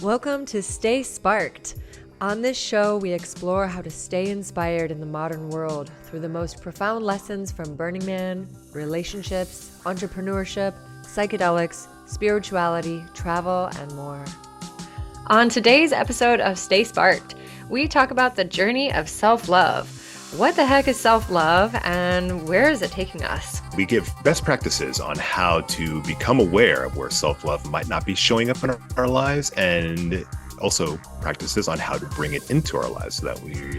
Welcome to Stay Sparked. On this show, we explore how to stay inspired in the modern world through the most profound lessons from Burning Man, relationships, entrepreneurship, psychedelics, spirituality, travel, and more. On today's episode of Stay Sparked, we talk about the journey of self-love. What the heck is self-love and where is it taking us? We give best practices on how to become aware of where self-love might not be showing up in our lives, and also practices on how to bring it into our lives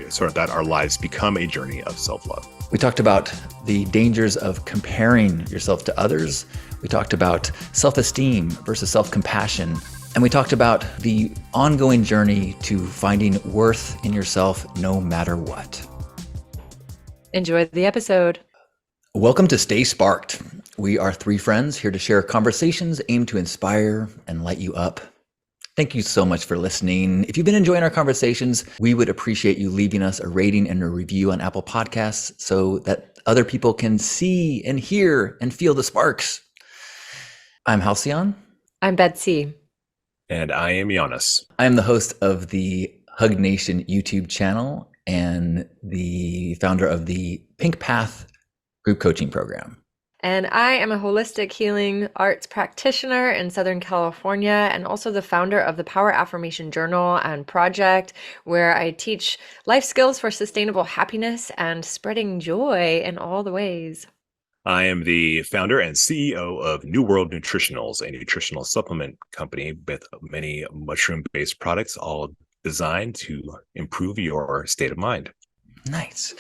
so that our lives become a journey of self-love. We talked about the dangers of comparing yourself to others. We talked about self-esteem versus self-compassion. And we talked about the ongoing journey to finding worth in yourself no matter what. Enjoy the episode. Welcome to Stay Sparked. We are three friends here to share conversations aimed to inspire and light you up. Thank you so much for listening. If you've been enjoying our conversations, we would appreciate you leaving us a rating and a review on Apple Podcasts so that other people can see and hear and feel the sparks. I'm Halcyon. I'm Betsy. And I am Giannis. I am the host of the Hug Nation YouTube channel and the founder of the Pink Path group coaching program. And I am a holistic healing arts practitioner in Southern California and also the founder of the Power Affirmation Journal and project, where I teach life skills for sustainable happiness and spreading joy in all the ways. I am the founder and CEO of New World Nutritionals, a nutritional supplement company with many mushroom-based products, all designed to improve your state of mind. Nice.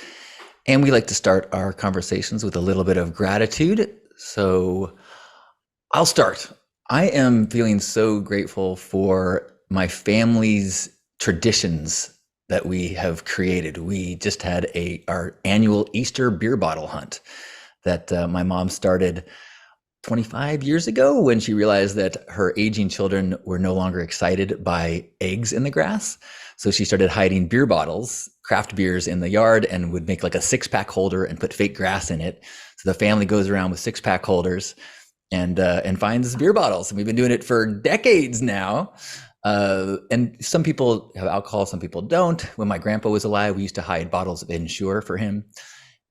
And we like to start our conversations with a little bit of gratitude. So I'll start. I am feeling so grateful for my family's traditions that we have created. We just had our annual Easter beer bottle hunt that my mom started 25 years ago when she realized that her aging children were no longer excited by eggs in the grass. So she started hiding beer bottles, craft beers in the yard, and would make like a 6-pack holder and put fake grass in it. So the family goes around with 6-pack holders and finds beer bottles. And we've been doing it for decades now. And some people have alcohol, some people don't. When my grandpa was alive, we used to hide bottles of Ensure for him.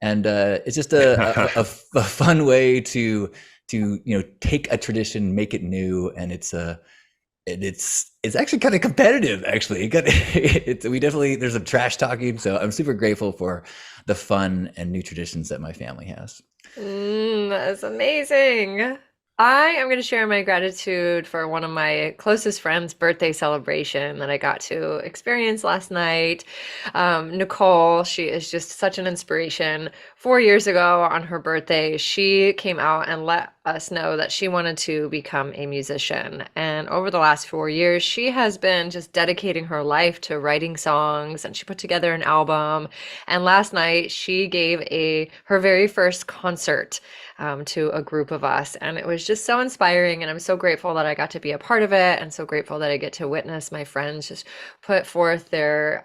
And it's just a fun way to take a tradition, make it new, and it's actually kind of competitive. Actually, there's some trash talking, so I'm super grateful for the fun and new traditions that my family has. That's amazing. I am going to share my gratitude for one of my closest friends' birthday celebration that I got to experience last night. Nicole, she is just such an inspiration. 4 years ago on her birthday, she came out and let us know that she wanted to become a musician. And over the last 4 years, she has been just dedicating her life to writing songs, and she put together an album. And last night, she gave her very first concert to a group of us. And it was just so inspiring. And I'm so grateful that I got to be a part of it, and so grateful that I get to witness my friends just put forth their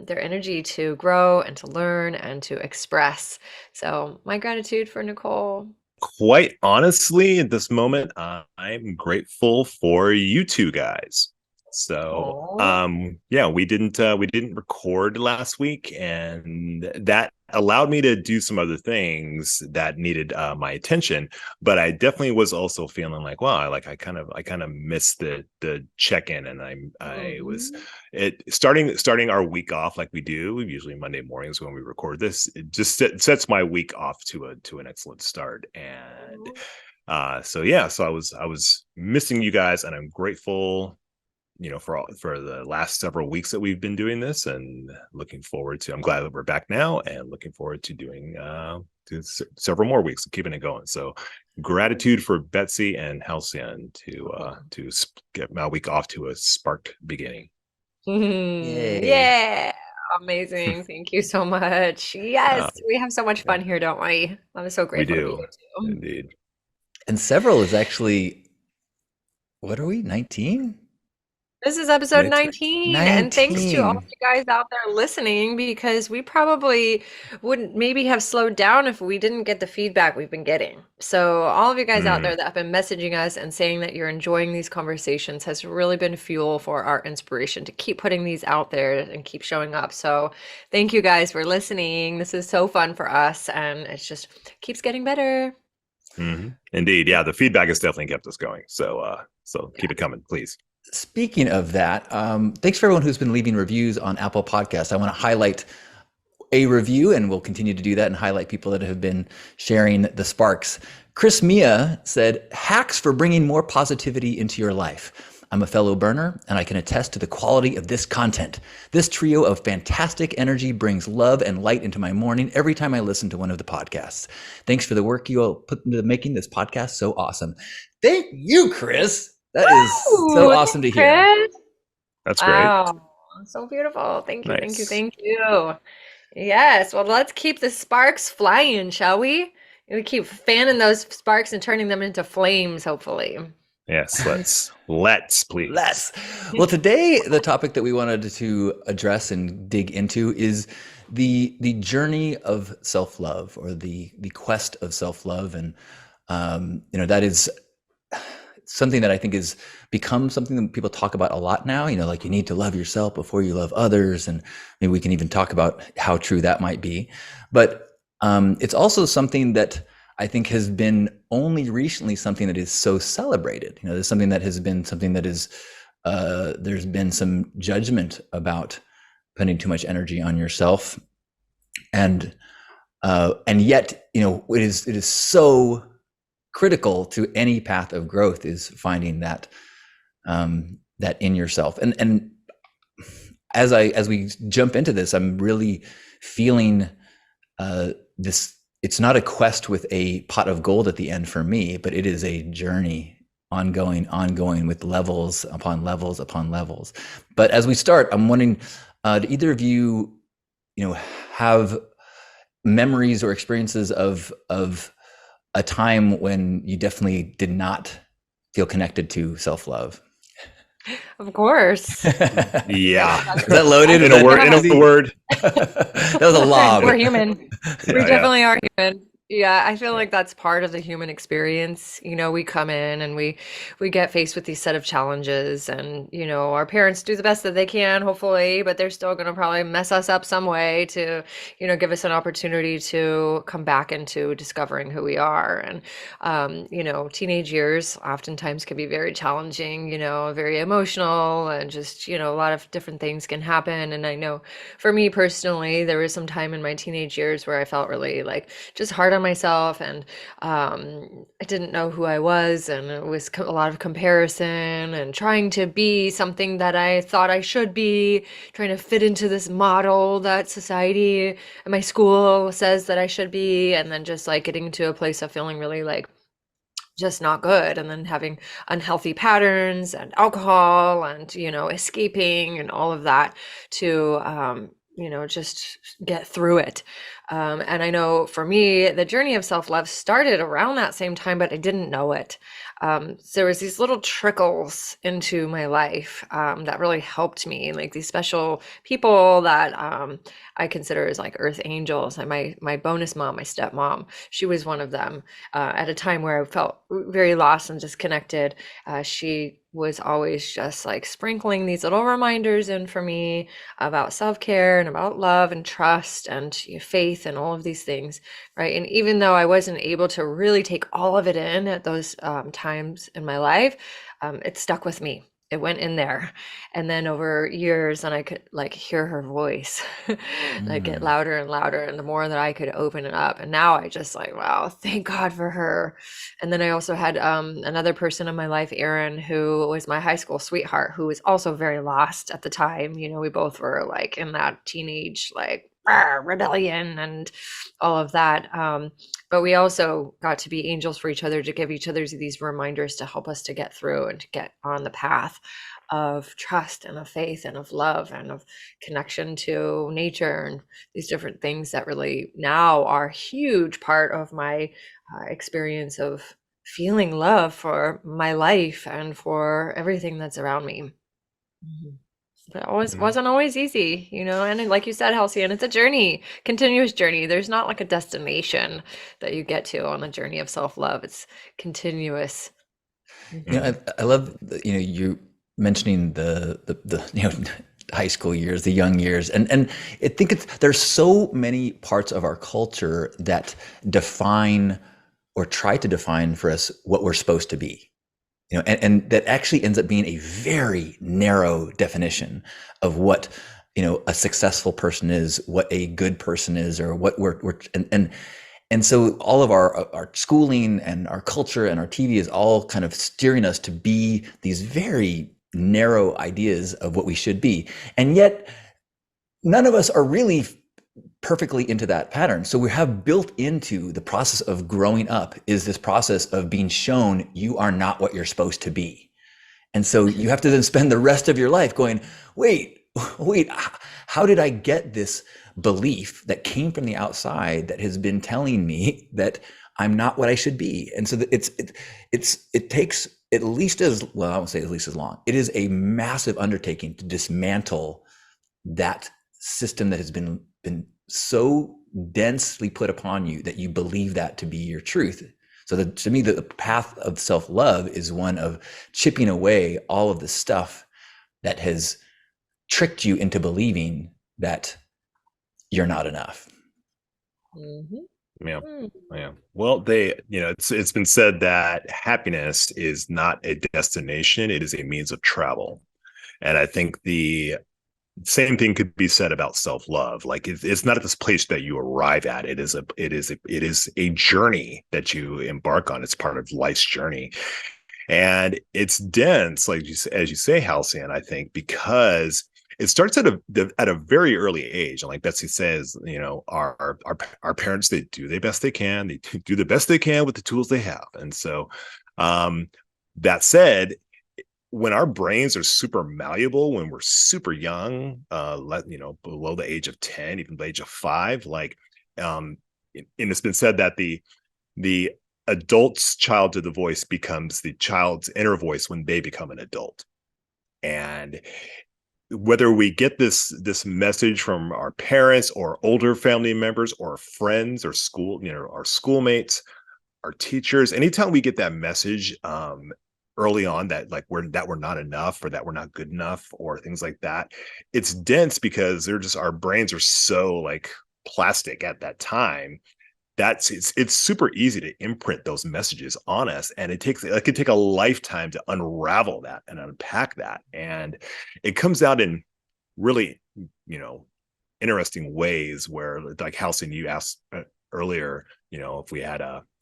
energy to grow and to learn and to express. So my gratitude for Nicole. Quite honestly, at this moment, I'm grateful for you two guys. So, we didn't record last week, and that allowed me to do some other things that needed my attention. But I definitely was also feeling like, wow, I kind of missed the check-in, and I was starting our week off like we do usually Monday mornings when we record this. It just sets my week off to an excellent start, and so I was missing you guys, and I'm grateful for the last several weeks that we've been doing this, and I'm glad that we're back now, and looking forward to doing several more weeks of keeping it going. So gratitude for Betsy and Halcyon to get my week off to a sparked beginning. Yeah. Amazing. Thank you so much. Yes, we have so much fun here, don't we? I'm so grateful We to be do. here too. Indeed. And several is actually, what are we, 19? This is episode 19, and thanks to all of 19. you guys out there listening, because we probably wouldn't maybe have slowed down if we didn't get the feedback we've been getting. So all of you guys out there that have been messaging us and saying that you're enjoying these conversations has really been fuel for our inspiration to keep putting these out there and keep showing up. So thank you guys for listening. This is so fun for us, and it just keeps getting better. Indeed. Yeah, the feedback has definitely kept us going. So keep it coming, please. Speaking of that, thanks for everyone who's been leaving reviews on Apple Podcasts. I want to highlight a review, and we'll continue to do that and highlight people that have been sharing the sparks. Chris Mia said, hacks for bringing more positivity into your life. I'm a fellow burner, and I can attest to the quality of this content. This trio of fantastic energy brings love and light into my morning every time I listen to one of the podcasts. Thanks for the work you all put into making this podcast so awesome. Thank you, Chris. That is so awesome to hear. Chris. That's great. Wow, so beautiful. Thank you, thank you, Nice. thank you. Yes, well, let's keep the sparks flying, shall we? We keep fanning those sparks and turning them into flames, hopefully. Yes, let's please. Let's. Well, today the topic that we wanted to address and dig into is the journey of self-love, or the quest of self-love, and that is something that I think has become something that people talk about a lot now. Like, you need to love yourself before you love others, and maybe we can even talk about how true that might be. But it's also something that I think has been only recently something that is so celebrated. There's something that has been something that is there's been some judgment about putting too much energy on yourself, and yet it is so critical to any path of growth, is finding that that in yourself. And as we jump into this, I'm really feeling this. It's not a quest with a pot of gold at the end for me, but it is a journey, ongoing with levels upon levels upon levels. But as we start, I'm wondering, do either of you, have memories or experiences of a time when you definitely did not feel connected to self-love? Of course. Yeah. Is that loaded? In a word. That was a lob. We're human. We Yeah. definitely are human. Yeah, I feel like that's part of the human experience. We come in and we get faced with these set of challenges, and our parents do the best that they can, hopefully, but they're still going to probably mess us up some way to give us an opportunity to come back into discovering who we are. And teenage years oftentimes can be very challenging, very emotional, and just a lot of different things can happen. And I know for me personally, there was some time in my teenage years where I felt really like just hard on myself, and I didn't know who I was, and it was a lot of comparison and trying to be something that I thought I should be, trying to fit into this model that society and my school says that I should be, and then just like getting to a place of feeling really like just not good, and then having unhealthy patterns and alcohol and escaping and all of that to just get through it. And I know for me, the journey of self-love started around that same time, but I didn't know it. So there was these little trickles into my life that really helped me, like these special people that I consider as like earth angels. And my bonus mom, my stepmom, she was one of them. At a time where I felt very lost and disconnected, she was always just like sprinkling these little reminders in for me about self-care and about love and trust and faith and all of these things, right? And even though I wasn't able to really take all of it in at those times in my life, it stuck with me. It went in there. And then over years, and I could like hear her voice like get louder and louder, and the more that I could open it up. And now I just like, wow, thank God for her. And then I also had another person in my life, Aaron, who was my high school sweetheart, who was also very lost at the time. We both were like in that teenage like rebellion and all of that. But we also got to be angels for each other, to give each other these reminders to help us to get through and to get on the path of trust and of faith and of love and of connection to nature and these different things that really now are a huge part of my experience of feeling love for my life and for everything that's around me. Mhm. But it always wasn't always easy, you know, and like you said, Halcyon, it's a journey, continuous journey. There's not like a destination that you get to on the journey of self-love. It's continuous. You Mhm. know, I love you mentioning the high school years, the young years, and I think there's so many parts of our culture that define or try to define for us what we're supposed to be. And that actually ends up being a very narrow definition of what a successful person is, what a good person is, or what we're and so all of our schooling and our culture and our TV is all kind of steering us to be these very narrow ideas of what we should be. And yet none of us are really perfectly into that pattern. So we have built into the process of growing up is this process of being shown you are not what you're supposed to be. And so you have to then spend the rest of your life going, wait, how did I get this belief that came from the outside that has been telling me that I'm not what I should be? And so it takes at least as well, I won't say at least as long. It is a massive undertaking to dismantle that system that has been so densely put upon you that you believe that to be your truth. So to me, the path of self-love is one of chipping away all of the stuff that has tricked you into believing that you're not enough. Mhm. Yeah. Mm. Yeah. Well, it's been said that happiness is not a destination, it is a means of travel. And I think the same thing could be said about self-love. Like it's not at this place that you arrive at. It is a journey that you embark on. It's part of life's journey. And it's dense, like as you say, Halcyon, I think, because it starts at a very early age. And like Betsy says, our parents, they do the best they can. They do the best they can with the tools they have. And so um that said, when our brains are super malleable, when we're super young, below the age of 10, even the age of 5, like and it's been said that the adult's childhood voice becomes the child's inner voice when they become an adult. And whether we get this message from our parents or older family members or friends or our schoolmates, our teachers, anytime we get that message early on that like we're not enough or that we're not good enough or things like that, it's dense because our brains are so like plastic at that time. It's super easy to imprint those messages on us, and it could take a lifetime to unravel that and unpack that. And it comes out in really interesting ways where, like Halcyon, you asked earlier, if we had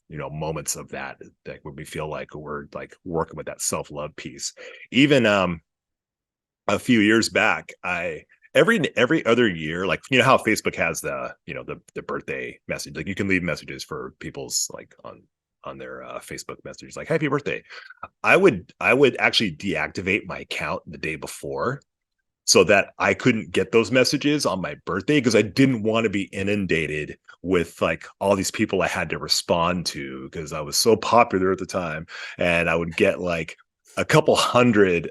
moments of that, like when we feel like we're like working with that self-love piece. Even a few years back, I every other year, like how Facebook has the birthday message, like you can leave messages for people's like on their Facebook messages like happy birthday. I would actually deactivate my account the day before so that I couldn't get those messages on my birthday, because I didn't want to be inundated with like all these people I had to respond to because I was so popular at the time. And I would get like a couple hundred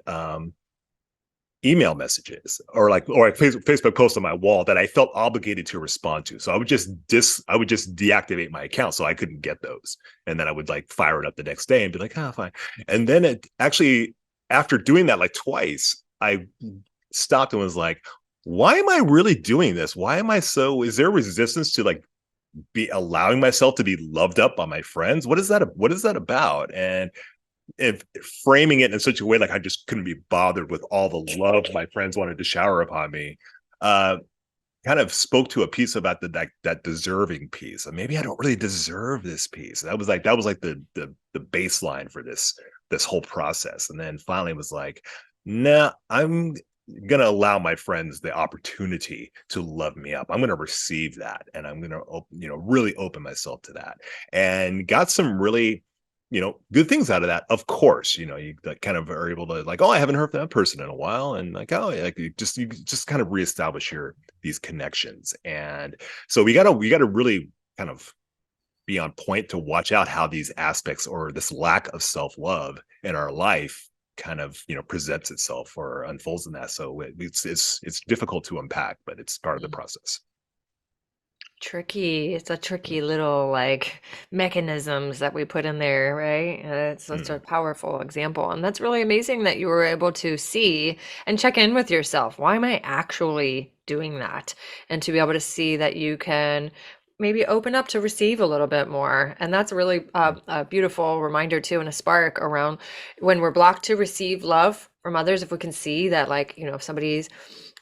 email messages or Facebook posts on my wall that I felt obligated to respond to. So I would just deactivate my account so I couldn't get those. And then I would like fire it up the next day and be like, oh, fine. And then it actually, after doing that like twice, I stopped and was like, why am I really doing this? Is there resistance to like be allowing myself to be loved up by my friends? What is that about? And if framing it in such a way like I just couldn't be bothered with all the love my friends wanted to shower upon me, uh kind of spoke to a piece about that deserving piece. And maybe I don't really deserve this piece. That was like the baseline for this whole process. And then finally was like, nah, I'm gonna allow my friends the opportunity to love me up. I'm gonna receive that, and I'm gonna really open myself to that, and got some really good things out of that. Of course, you like, kind of are able to like, oh, I haven't heard from that person in a while, and like, oh, like you just kind of reestablish these connections. And so we gotta really kind of be on point to watch out how these aspects or this lack of self-love in our life kind of, presents itself or unfolds in that. So it's difficult to unpack, but it's part of the process. Tricky. It's a tricky little like mechanisms that we put in there, right? It's such a powerful example. And that's really amazing that you were able to see and check in with yourself. Why am I actually doing that? And to be able to see that you can maybe open up to receive a little bit more. And that's really a beautiful reminder too, and a spark around when we're blocked to receive love from others. If we can see that, like, if somebody's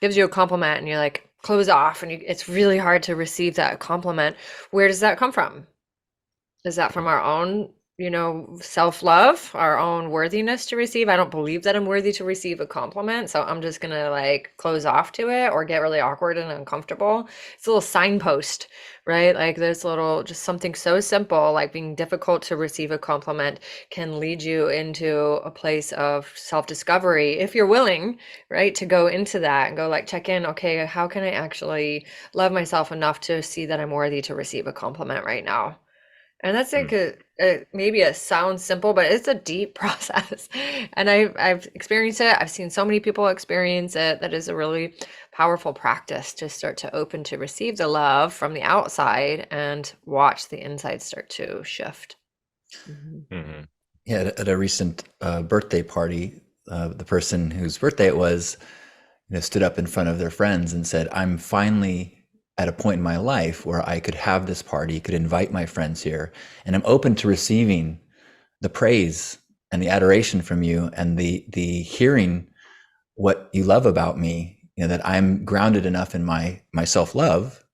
gives you a compliment and you're like close off and it's really hard to receive that compliment, where does that come from? Is that from our own, self-love, our own worthiness to receive? I don't believe that I'm worthy to receive a compliment, so I'm just gonna like close off to it or get really awkward and uncomfortable. It's a little signpost, right? Like there's just something so simple, like being difficult to receive a compliment can lead you into a place of self-discovery if you're willing, right, to go into that and go like check in, okay, how can I actually love myself enough to see that I'm worthy to receive a compliment right now? And that's like maybe it sounds simple, but it's a deep process. And I've experienced it. I've seen so many people experience it. That is a really powerful practice to start to open to receive the love from the outside and watch the inside start to shift. Yeah, at a recent birthday party, the person whose birthday it was, stood up in front of their friends and said, "I'm finally at a point in my life where I could have this party, could invite my friends here, and I'm open to receiving the praise and the adoration from you and the hearing what you love about me, that I'm grounded enough in my self-love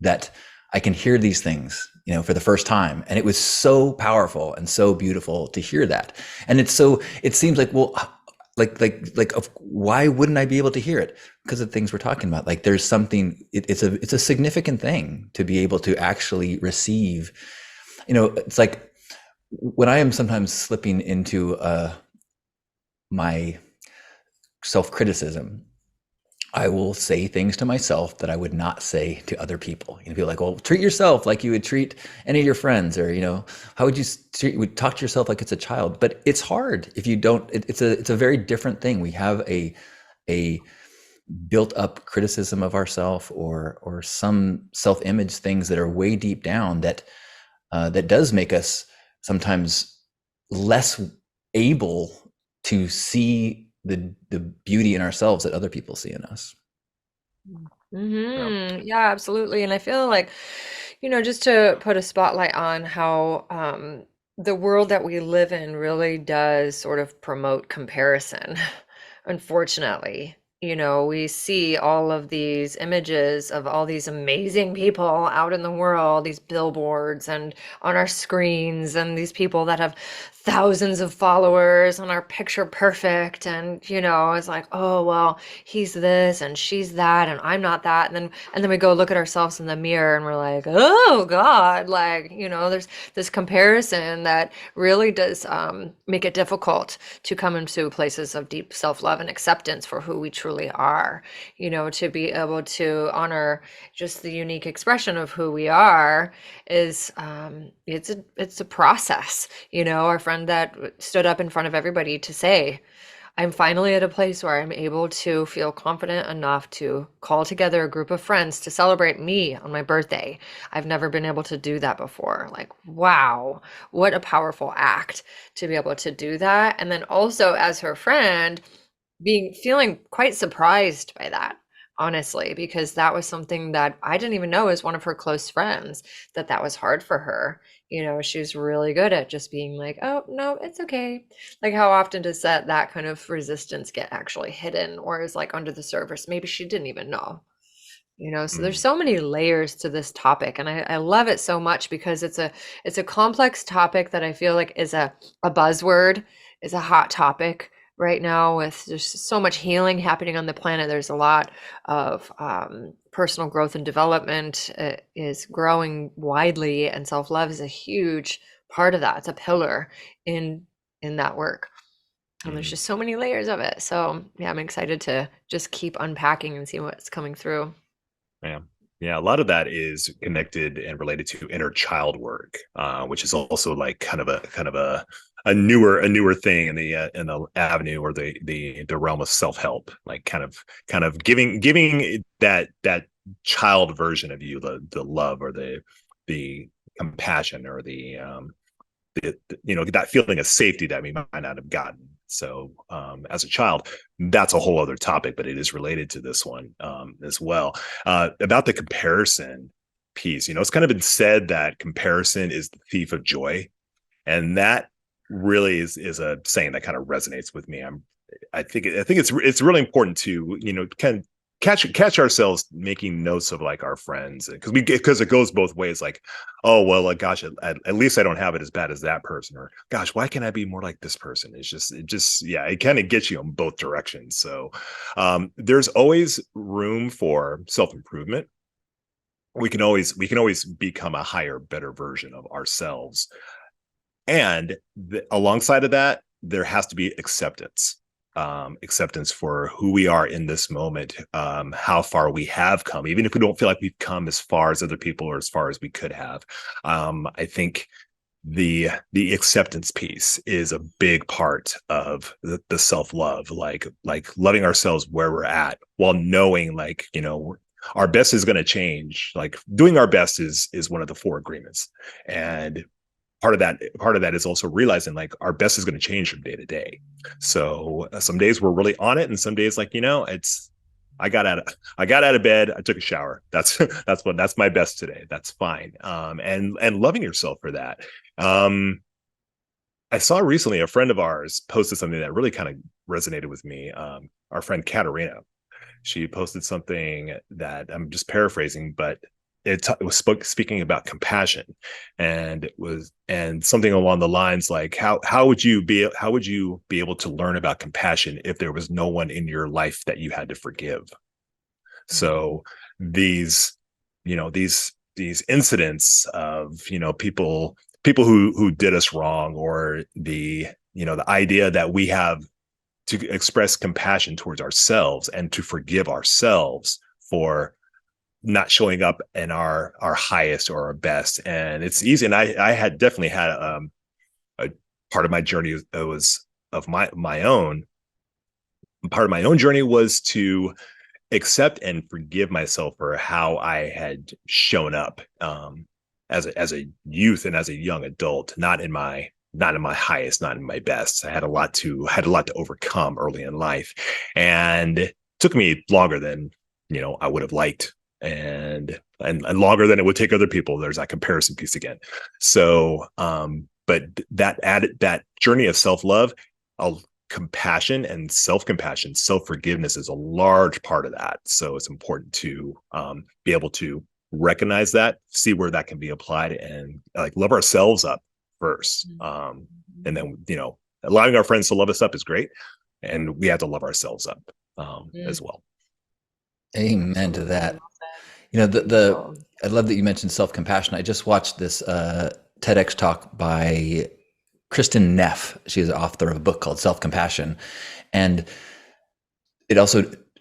that I can hear these things, for the first time." And it was so powerful and so beautiful to hear that. And it seems like, well, why wouldn't I be able to hear it? Because of the things we're talking about. Like there's something, it's a significant thing to be able to actually receive. It's like when I am sometimes slipping into my self-criticism, I will say things to myself that I would not say to other people. Be like, well, treat yourself like you would treat any of your friends, or how would you would talk to yourself like it's a child? But it's hard if you don't. It's a very different thing. We have a built up criticism of ourselves, or some self-image things that are way deep down that does make us sometimes less able to see the beauty in ourselves that other people see in us. Yeah, absolutely. And I feel like, just to put a spotlight on how the world that we live in really does sort of promote comparison. Unfortunately, we see all of these images of all these amazing people out in the world, these billboards and on our screens, and these people that have thousands of followers and are picture perfect. And, it's like, oh, well, he's this and she's that, and I'm not that. And then we go look at ourselves in the mirror and we're like, oh God, like, there's this comparison that really does make it difficult to come into places of deep self-love and acceptance for who we truly are, to be able to honor just the unique expression of who we are is it's a process. Our friend that stood up in front of everybody to say, I'm finally at a place where I'm able to feel confident enough to call together a group of friends to celebrate me on my birthday. I've never been able to do that before. Like, wow, what a powerful act to be able to do that. And then also as her friend, feeling quite surprised by that, honestly, because that was something that I didn't even know as one of her close friends, that was hard for her. She was really good at just being like, oh, no, it's okay. Like, how often does that kind of resistance get actually hidden or is like under the surface? Maybe she didn't even know. So there's so many layers to this topic, and I love it so much because it's a complex topic that I feel like is a buzzword, is a hot topic right now. With there's so much healing happening on the planet. There's a lot of personal growth and development is growing widely, and self-love is a huge part of that. It's a pillar in that work. And there's just so many layers of it. So yeah, I'm excited to just keep unpacking and see what's coming through. Yeah, a lot of that is connected and related to inner child work, which is also like kind of a a newer thing in the avenue or the realm of self-help, like kind of giving that child version of you the love or the compassion or that feeling of safety that we might not have gotten. So as a child, that's a whole other topic, but it is related to this one as well. About the comparison piece, it's kind of been said that comparison is the thief of joy, and that really is a saying that kind of resonates with me. I think it's really important to kind of catch ourselves making notes of like our friends, because it goes both ways. Like, oh well, like gosh, at least I don't have it as bad as that person, or gosh, why can't I be more like this person? It just yeah, it kind of gets you in both directions. So there's always room for self-improvement. We can always become a higher, better version of ourselves, and alongside of that, there has to be acceptance for who we are in this moment, how far we have come, even if we don't feel like we've come as far as other people or as far as we could have. I think the acceptance piece is a big part of the self-love, like loving ourselves where we're at, while knowing like our best is going to change. Like doing our best is one of the four agreements, and part of that is also realizing like our best is going to change from day to day. So some days we're really on it, and some days like it's I got out of bed, I took a shower. That's my best today. That's fine. And loving yourself for that. I saw recently a friend of ours posted something that really kind of resonated with me. Our friend Katerina, she posted something that I'm just paraphrasing, but it was speaking about compassion, and something along the lines like how would you be able to learn about compassion if there was no one in your life that you had to forgive? So these these incidents of people who did us wrong, or the idea that we have to express compassion towards ourselves and to forgive ourselves for not showing up in our highest or our best. And it's easy. And I had definitely had a part of my journey that was of my own. Part of my own journey was to accept and forgive myself for how I had shown up as a youth and as a young adult, not in my highest, not in my best. I had a lot to overcome early in life, and it took me longer than I would have liked, and longer than it would take other people. There's that comparison piece again. So but that journey of self-love, compassion and self-compassion, self-forgiveness is a large part of that. So it's important to be able to recognize that, see where that can be applied, and like love ourselves up first. And then allowing our friends to love us up is great, and we have to love ourselves up as well. Amen to that. The I love that you mentioned self-compassion. I just watched this TEDx talk by Kristen Neff. She's the author of a book called Self-Compassion, and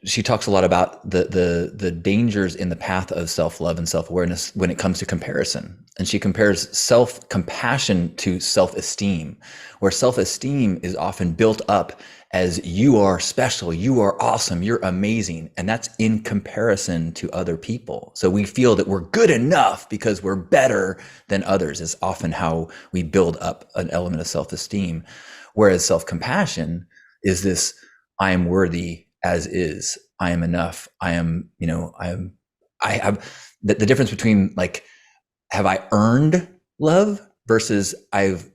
she talks a lot about the dangers in the path of self-love and self-awareness when it comes to comparison. And she compares self-compassion to self-esteem, where self-esteem is often built up as you are special, you are awesome, you're amazing. And that's in comparison to other people. So we feel that we're good enough because we're better than others is often how we build up an element of self-esteem. Whereas self-compassion is this, I am worthy as is, I am enough, I have the difference between like, have I earned love versus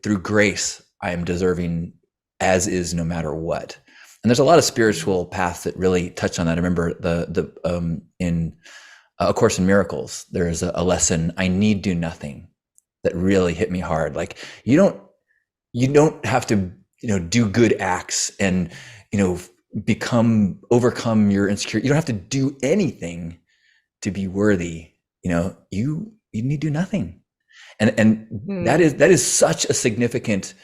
through grace, I am deserving as is, no matter what. And there's a lot of spiritual paths that really touch on that. I remember in A Course in Miracles, there's a lesson, I need do nothing, that really hit me hard. Like you don't have to, do good acts and, overcome your insecurity. You don't have to do anything to be worthy. You need to do nothing. And that is such a significant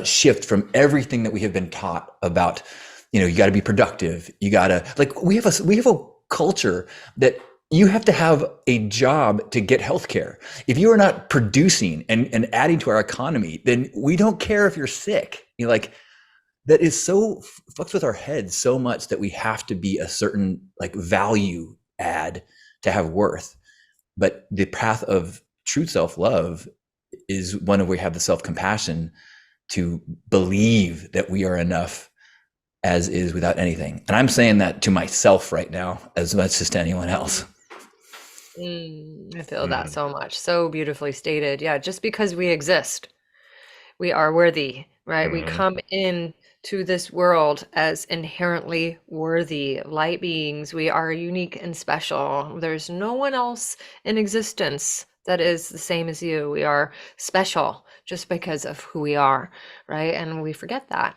shift from everything that we have been taught about. You got to be productive. You got to, like, we have a culture that you have to have a job to get healthcare. If you are not producing and adding to our economy, then we don't care if you're sick. Like that is so fucks with our heads so much that we have to be a certain like value add to have worth. But the path of true self-love is one where we have the self-compassion to believe that we are enough as is without anything. And I'm saying that to myself right now as much as to anyone else. I feel that so much. So beautifully stated. Yeah, just because we exist, we are worthy, right? We come in to this world as inherently worthy light beings. We are unique and special. There's no one else in existence that is the same as you. We are special just because of who we are, right? And we forget that.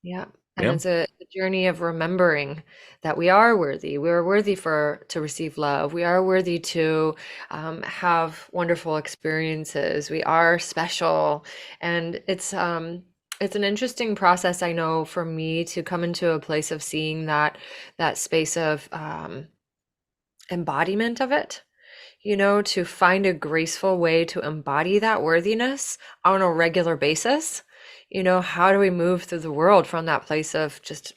Yeah. And Yeah. it's a journey of remembering that we are worthy. We are worthy to receive love. We are worthy to have wonderful experiences. We are special, and it's an interesting process. I know for me to come into a place of seeing that space of embodiment of it. To find a graceful way to embody that worthiness on a regular basis. How do we move through the world from that place of just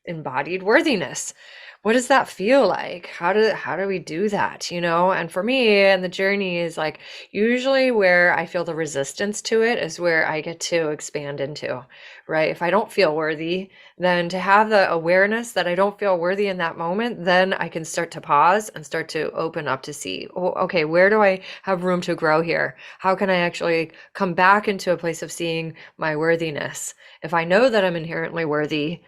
embodied worthiness? What does that feel like? How do we do that? And for me, and the journey is like usually where I feel the resistance to it is where I get to expand into, right? If I don't feel worthy, then to have the awareness that I don't feel worthy in that moment, then I can start to pause and start to open up to see, oh, okay, where do I have room to grow here? How can I actually come back into a place of seeing my worthiness? If I know that I'm inherently worthy,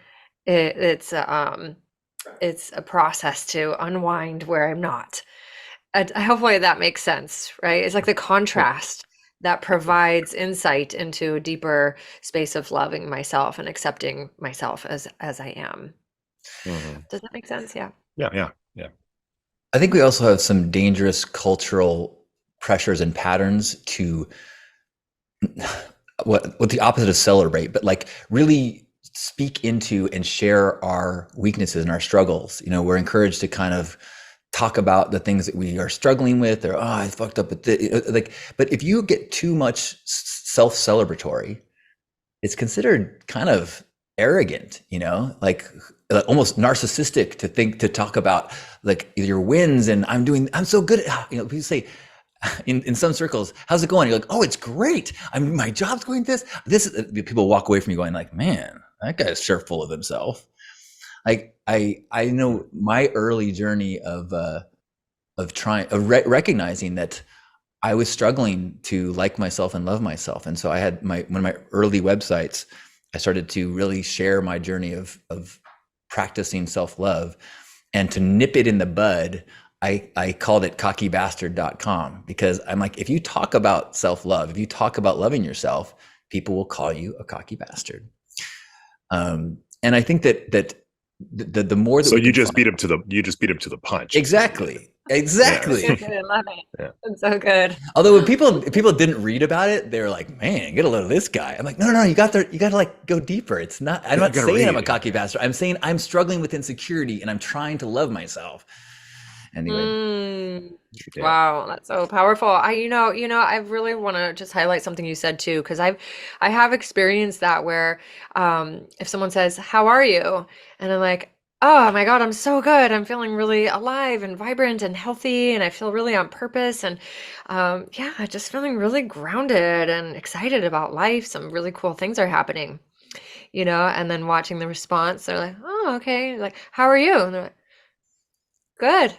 it's a process to unwind where I'm not. Hopefully that makes sense, right? It's like the contrast that provides insight into a deeper space of loving myself and accepting myself as I am. Does that make sense? Yeah. Yeah. I think we also have some dangerous cultural pressures and patterns to what the opposite of celebrate, but like really speak into and share our weaknesses and our struggles. We're encouraged to kind of talk about the things that we are struggling with, or I fucked up with this. But if you get too much self-celebratory, it's considered kind of arrogant, like almost narcissistic to talk about like your wins and I'm so good at, people say in some circles, how's it going? You're like, oh, it's great. My job's going this. People walk away from you going like, man, that guy's sure full of himself. Like I know my early journey of recognizing that I was struggling to like myself and love myself. And so I had one of my early websites, I started to really share my journey of practicing self-love, and to nip it in the bud, I called it cockybastard.com, because I'm like, if you talk about self-love, if you talk about loving yourself, people will call you a cocky bastard. And I think that the more that so you just beat him to the punch. Exactly. I love it. Yeah. It's so good. Although when people didn't read about it, they were like, man, get a load of this guy. I'm like, no, you got to like go deeper. It's not, I'm not saying I'm a cocky bastard. I'm saying I'm struggling with insecurity and I'm trying to love myself. Anyway. Wow, that's so powerful. I really want to just highlight something you said too, because I have experienced that where if someone says, "How are you?" and I'm like, "Oh my God, I'm so good. I'm feeling really alive and vibrant and healthy, and I feel really on purpose, and just feeling really grounded and excited about life. Some really cool things are happening." And then watching the response, they're like, "Oh, okay." Like, "How are you?" And they're like, "Good."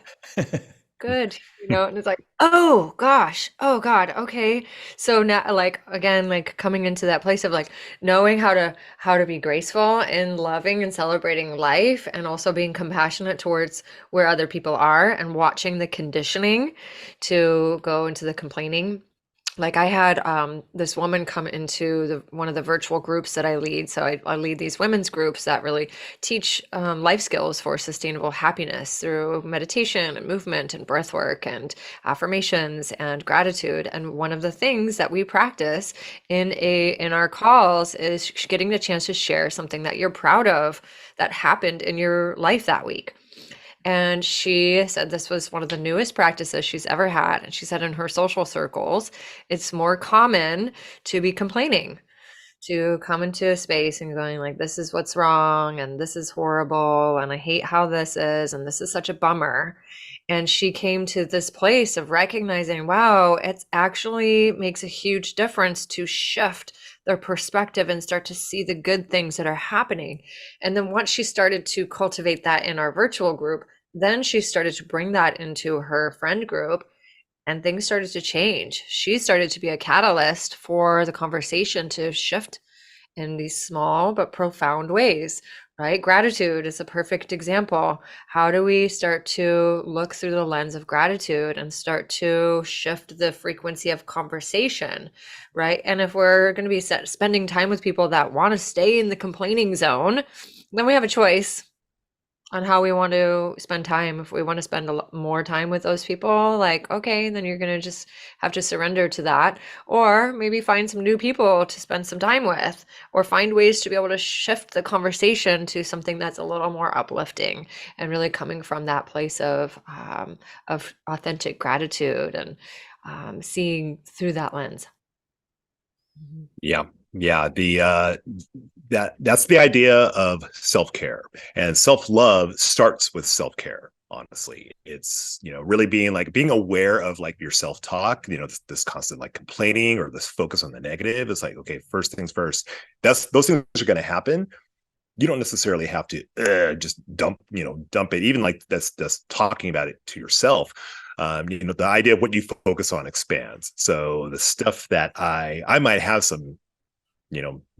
Good, and it's like, oh gosh, oh God, okay. So now, like, again, like coming into that place of like knowing how to be graceful and loving and celebrating life, and also being compassionate towards where other people are, and watching the conditioning to go into the complaining. Like I had this woman come into one of the virtual groups that I lead. So I lead these women's groups that really teach life skills for sustainable happiness through meditation and movement and breath work and affirmations and gratitude. And one of the things that we practice in our calls is getting the chance to share something that you're proud of that happened in your life that week. And she said this was one of the newest practices she's ever had. And she said in her social circles, it's more common to be complaining, to come into a space and going like, this is what's wrong, and this is horrible, and I hate how this is, and this is such a bummer. And she came to this place of recognizing, wow, it actually makes a huge difference to shift their perspective and start to see the good things that are happening. And then once she started to cultivate that in our virtual group, then she started to bring that into her friend group, and things started to change. She started to be a catalyst for the conversation to shift in these small but profound ways, right? Gratitude is a perfect example. How do we start to look through the lens of gratitude and start to shift the frequency of conversation, right? And if we're going to be spending time with people that want to stay in the complaining zone, then we have a choice on how we want to spend time. If we want to spend more time with those people, like, okay, then you're going to just have to surrender to that, or maybe find some new people to spend some time with, or find ways to be able to shift the conversation to something that's a little more uplifting and really coming from that place of authentic gratitude and seeing through that lens. Yeah. Yeah. That's the idea of self-care, and self-love starts with self-care. Honestly, it's, really being aware of like your self-talk, this constant like complaining or this focus on the negative. It's like, okay, first things first, those things are going to happen. You don't necessarily have to just dump it, even like that's talking about it to yourself. The idea of what you focus on expands. So the stuff that I might have some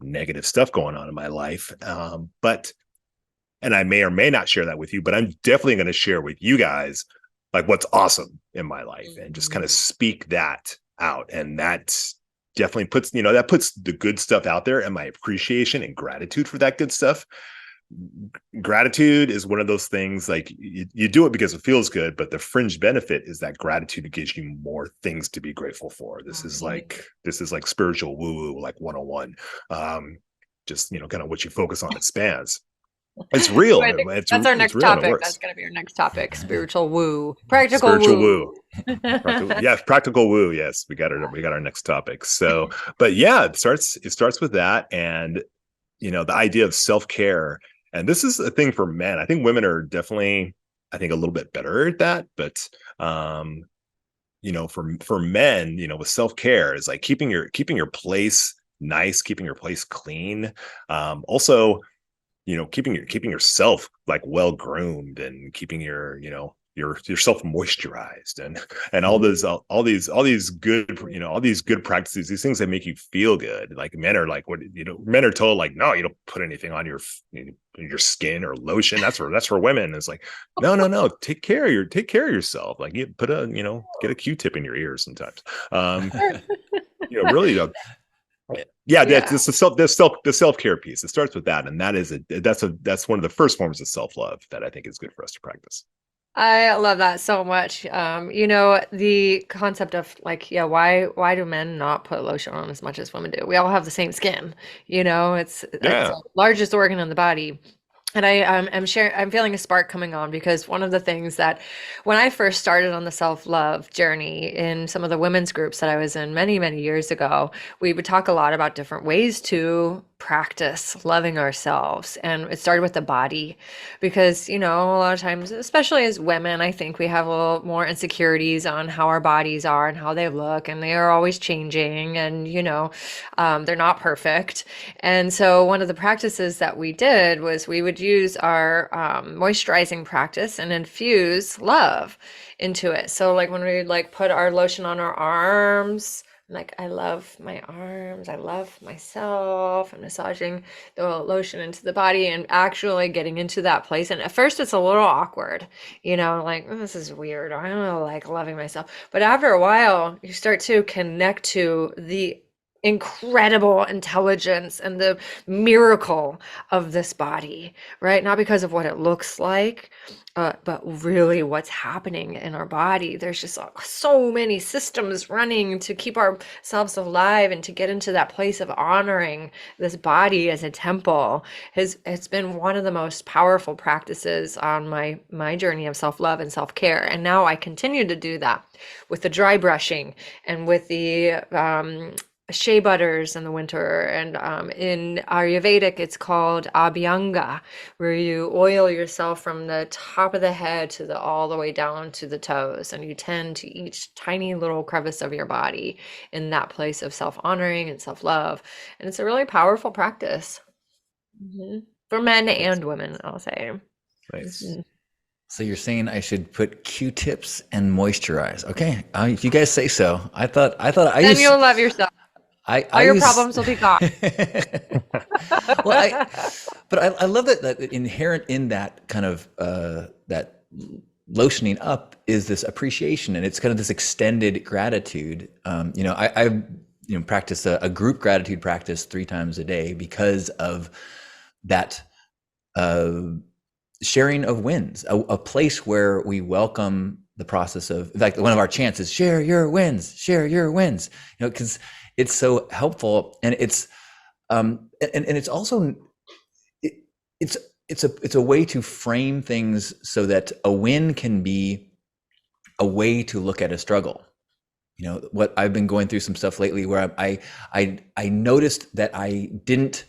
negative stuff going on in my life, and I may or may not share that with you, but I'm definitely going to share with you guys like what's awesome in my life, and just kind of speak that out. And that definitely puts the good stuff out there, and my appreciation and gratitude for that good stuff. Gratitude is one of those things, like you do it because it feels good, but the fringe benefit is that gratitude gives you more things to be grateful for. This is like spiritual woo-woo, like 101. Just kind of what you focus on expands. It's real. I think It's that's our it's next real and it topic. That's works. going to be our next topic. Spiritual woo, practical Spiritual woo. woo. Practical woo. Yes, we got our next topic. So, but yeah, it starts with that, and the idea of self-care. And this is a thing for men. I think women are definitely, I think, a little bit better at that. But for men, with self-care is like keeping your place nice, keeping your place clean. Also, keeping yourself like well groomed, and keeping yourself moisturized, and all these good practices, these things that make you feel good. Like men are like, men are told like, no, you don't put anything on your skin or lotion. That's for women. It's like, no, take care of yourself. Like you get a Q-tip in your ears sometimes. Really, yeah, Yeah. that's the self-care piece. It starts with that, and that's one of the first forms of self-love that I think is good for us to practice. I love that so much. The concept of like, yeah, why do men not put lotion on as much as women do? We all have the same skin, it's Yeah. the largest organ in the body. And I'm feeling a spark coming on, because one of the things that when I first started on the self-love journey in some of the women's groups that I was in many, many years ago, we would talk a lot about different ways to practice loving ourselves. And it started with the body, because, a lot of times, especially as women, I think we have a little more insecurities on how our bodies are and how they look, and they are always changing, and, they're not perfect. And so one of the practices that we did was we would use our moisturizing practice and infuse love into it. So like when we like put our lotion on our arms, like, I love my arms, I love myself, and massaging the lotion into the body and actually getting into that place. And at first it's a little awkward, like, oh, this is weird. I don't know, like loving myself. But after a while, you start to connect to the incredible intelligence and the miracle of this body, right? Not because of what it looks like, but really what's happening in our body. There's just so many systems running to keep ourselves alive and to get into that place of honoring this body as a temple. It's been one of the most powerful practices on my journey of self-love and self-care. And now I continue to do that with the dry brushing and with the shea butters in the winter. And in Ayurvedic, it's called Abhyanga, where you oil yourself from the top of the head to all the way down to the toes. And you tend to each tiny little crevice of your body in that place of self-honoring and self-love. And it's a really powerful practice. For men Nice. and women, I'll say. Nice. So you're saying I should put Q-tips and moisturize? Okay, if you guys say so. I thought I Then used you'll love yourself. I All your use. problems will be gone. Well, I love that inherent in that kind of that lotioning up is this appreciation, and it's kind of this extended gratitude. I practice a group gratitude practice 3 times a day because of that sharing of wins, a place where we welcome the process of, like, one of our chants is share your wins, because it's so helpful, and it's and it's also it's a way to frame things so that a win can be a way to look at a struggle. What I've been going through some stuff lately where I noticed that I didn't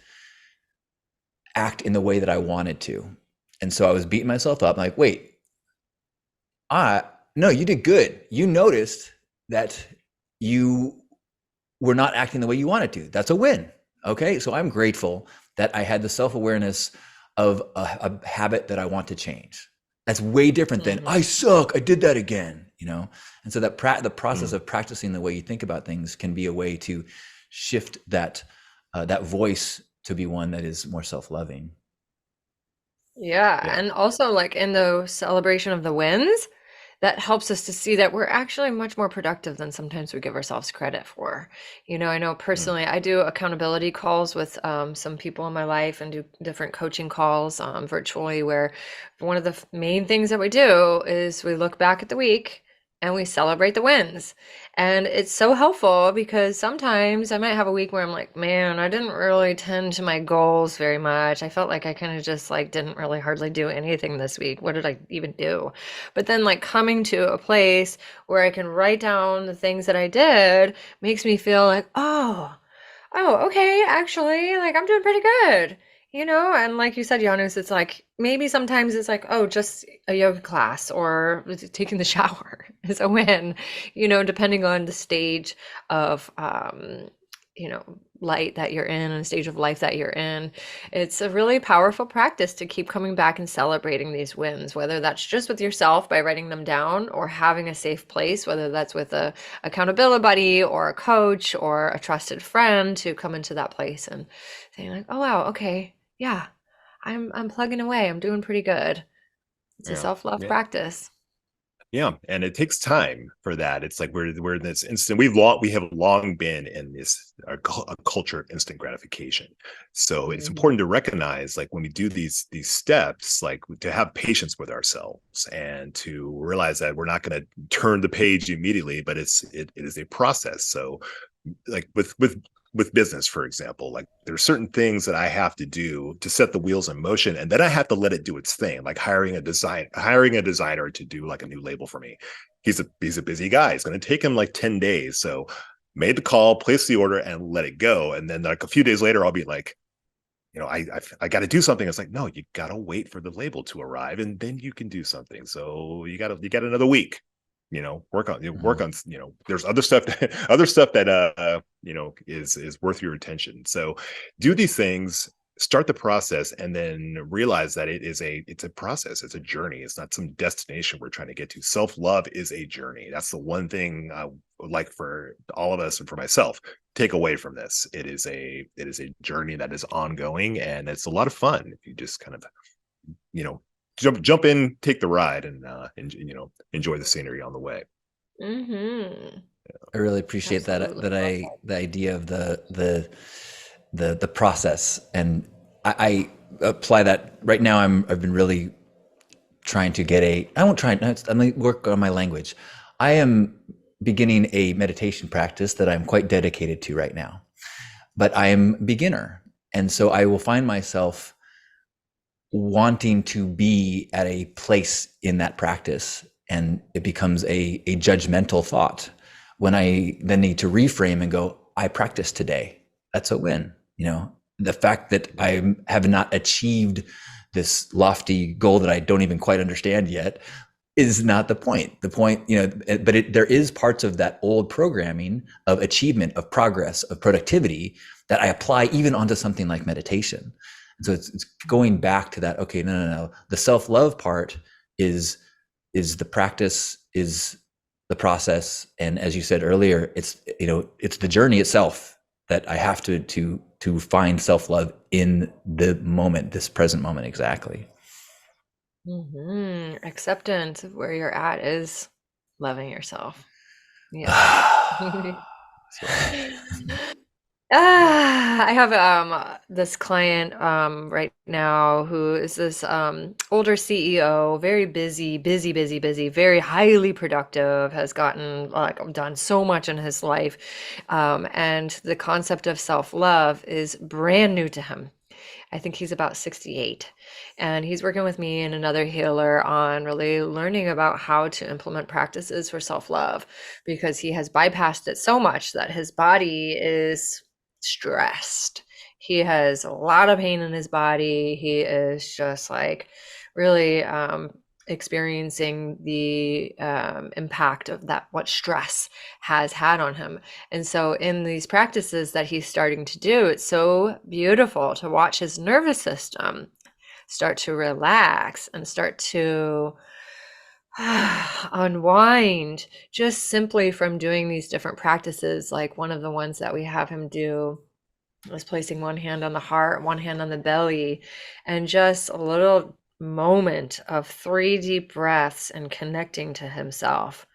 act in the way that I wanted to, and so I was beating myself up. I'm like, wait, no, you did good. You noticed that you were not acting the way you wanted to. That's a win. Okay, so I'm grateful that I had the self-awareness of a habit that I want to change. That's way different than I suck, I did that again, And so that the process of practicing the way you think about things can be a way to shift that voice to be one that is more self-loving. Yeah, and also like in the celebration of the wins, that helps us to see that we're actually much more productive than sometimes we give ourselves credit for. I know personally, I do accountability calls with some people in my life and do different coaching calls virtually, where one of the main things that we do is we look back at the week and we celebrate the wins. And it's so helpful because sometimes I might have a week where I'm like, man, I didn't really tend to my goals very much. I felt like I kind of just like didn't really hardly do anything this week. What did I even do? But then like coming to a place where I can write down the things that I did makes me feel like, okay, actually, like I'm doing pretty good. And like you said, Janus, it's like maybe sometimes it's like, oh, just a yoga class or taking the shower is a win, depending on the stage of, light that you're in and the stage of life that you're in. It's a really powerful practice to keep coming back and celebrating these wins, whether that's just with yourself by writing them down or having a safe place, whether that's with a accountability buddy or a coach or a trusted friend to come into that place and saying like, oh wow, okay, yeah, I'm plugging away. I'm doing pretty good. It's a self-love practice. Yeah, and it takes time for that. It's like we're in this instant. We have long been in this a culture of instant gratification. So it's important to recognize, like when we do these steps, like to have patience with ourselves and to realize that we're not going to turn the page immediately, but it is a process. So, like with business, for example, like there's certain things that I have to do to set the wheels in motion, and then I have to let it do its thing, like hiring a designer to do like a new label for me. He's a busy guy. It's going to take him like 10 days. So made the call, placed the order, and let it go. And then like a few days later, I'll be like, I got to do something. It's like, no, you got to wait for the label to arrive and then you can do something. So you got another week. Work on there's other stuff that is worth your attention. So do these things, start the process, and then realize that it's a process. It's a journey. It's not some destination we're trying to get to. Self-love is a journey. That's the one thing I would like for all of us and for myself take away from this. It is a journey that is ongoing, and it's a lot of fun if you just kind of jump in, take the ride, and enjoy the scenery on the way. I really appreciate that Absolutely. the idea of the process, and I apply that right now. I've been really trying to get I won't try. I'm gonna work on my language. I am beginning a meditation practice that I'm quite dedicated to right now, but I am beginner, and so I will find myself wanting to be at a place in that practice, and it becomes a judgmental thought when I then need to reframe and go, I practiced today, that's a win. The fact that I have not achieved this lofty goal that I don't even quite understand yet is not the point. The point, but there is parts of that old programming of achievement, of progress, of productivity that I apply even onto something like meditation. And so it's going back to that. Okay, no. The self-love part is the practice, is the process, and as you said earlier, it's the journey itself that I have to find self-love in the moment, this present moment, exactly. Acceptance of where you're at is loving yourself. Yes. I have this client right now who is this older CEO, very busy, very highly productive, has gotten done so much in his life. And the concept of self-love is brand new to him. I think he's about 68, and he's working with me and another healer on really learning about how to implement practices for self-love, because he has bypassed it so much that his body is stressed. He has a lot of pain in his body. He is just like really experiencing the impact of that, what stress has had on him. And so in these practices that he's starting to do, it's so beautiful to watch his nervous system start to relax and start to unwind just simply from doing these different practices. Like one of the ones that we have him do is placing one hand on the heart, one hand on the belly, and just a little moment of 3 deep breaths and connecting to himself.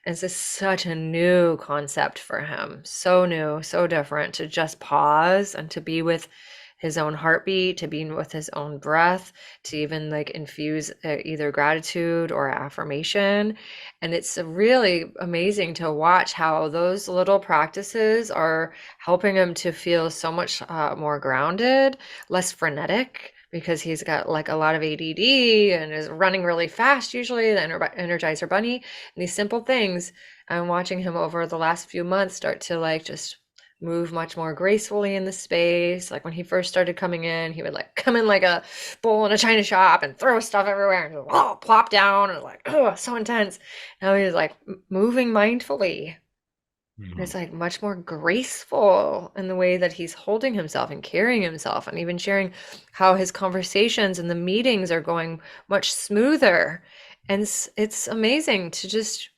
And this is such a new concept for him. So new, so different, to just pause and to be with his own heartbeat, to be with his own breath, to even like infuse either gratitude or affirmation. And it's really amazing to watch how those little practices are helping him to feel so much more grounded, less frenetic, because he's got like a lot of ADD and is running really fast, usually the Energizer Bunny. And these simple things, I'm watching him over the last few months start to like just move much more gracefully in the space. Like when he first started coming in, he would like come in like a bull in a china shop and throw stuff everywhere and plop down and like, oh, so intense. Now he's like moving mindfully. And it's like much more graceful in the way that he's holding himself and carrying himself, and even sharing how his conversations and the meetings are going much smoother. And it's amazing to just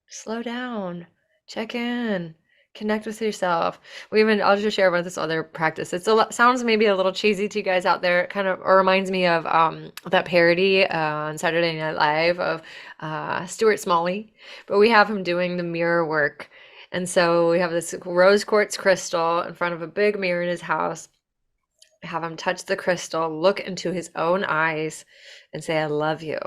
slow down, check in, connect with yourself. I'll just share about this other practice. Sounds maybe a little cheesy to you guys out there. It kind of reminds me of that parody on Saturday Night Live of Stuart Smalley, but we have him doing the mirror work. And so we have this rose quartz crystal in front of a big mirror in his house. Have him touch the crystal, look into his own eyes, and say, I love you.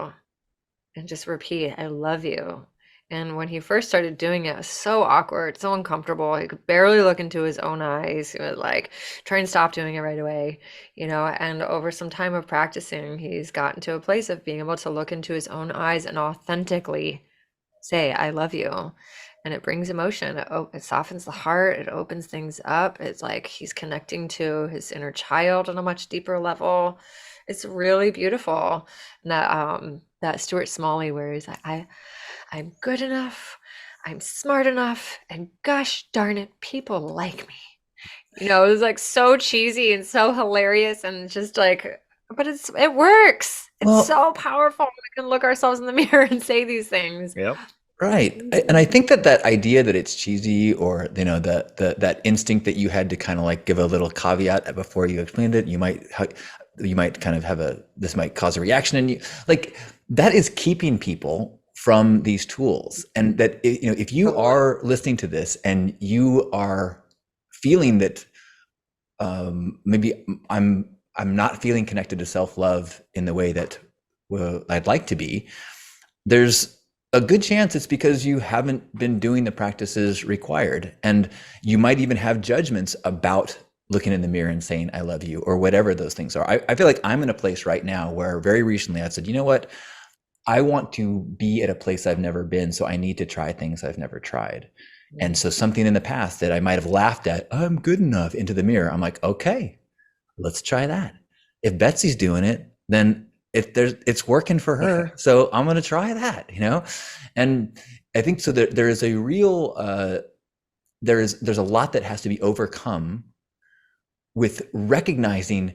And just repeat, I love you. And when he first started doing it was so awkward, so uncomfortable. He could barely look into his own eyes. He would like try and stop doing it right away, and over some time of practicing, he's gotten to a place of being able to look into his own eyes and authentically say, I love you. And it brings emotion. It softens the heart. It opens things up. It's like he's connecting to his inner child on a much deeper level. It's really beautiful. And that Stuart Smalley, where he's like, I'm good enough, I'm smart enough, and gosh darn it, people like me. It was like so cheesy and so hilarious, and just like, but it works. It's so powerful. We can look ourselves in the mirror and say these things. Yep. Right. And I think that idea that it's cheesy, or that instinct that you had to kind of like give a little caveat before you explained it, you might kind of have this might cause a reaction in you. Like that is keeping people from these tools. And that, if you are listening to this and you are feeling that maybe I'm not feeling connected to self-love in the way that I'd like to be, there's a good chance it's because you haven't been doing the practices required. And you might even have judgments about looking in the mirror and saying, I love you, or whatever those things are. I feel like I'm in a place right now where very recently I said, you know what? I want to be at a place I've never been, so I need to try things I've never tried. And so something in the past that I might have laughed at, I'm good enough, into the mirror, I'm like, okay, let's try that. If Betsy's doing it, then it's working for her, so I'm going to try that, And I think so that there is a real there's a lot that has to be overcome with recognizing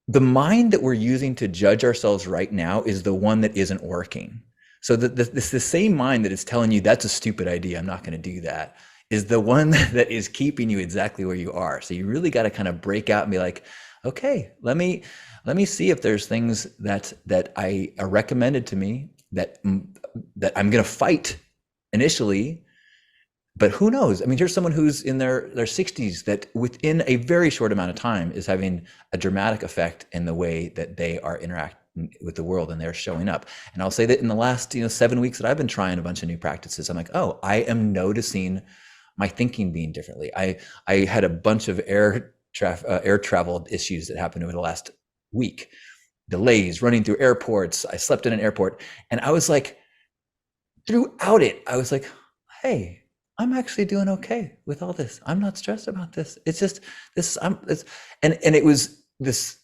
the mind that we're using to judge ourselves right now is the one that isn't working. So this the same mind that is telling you that's a stupid idea, I'm not going to do that, is the one that is keeping you exactly where you are. So you really got to kind of break out and be like, okay, let me see if there's things that I are recommended to me that I'm going to fight initially. But who knows? I mean, here's someone who's in their 60s that within a very short amount of time is having a dramatic effect in the way that they are interacting with the world and they're showing up. And I'll say that in the last 7 weeks that I've been trying a bunch of new practices, I'm like, oh, I am noticing my thinking being differently. I had a bunch of air travel issues that happened over the last week, delays, running through airports. I slept in an airport, and I was like, throughout it, I was like, hey, I'm actually doing okay with all this. I'm not stressed about this. It's just this. And it was this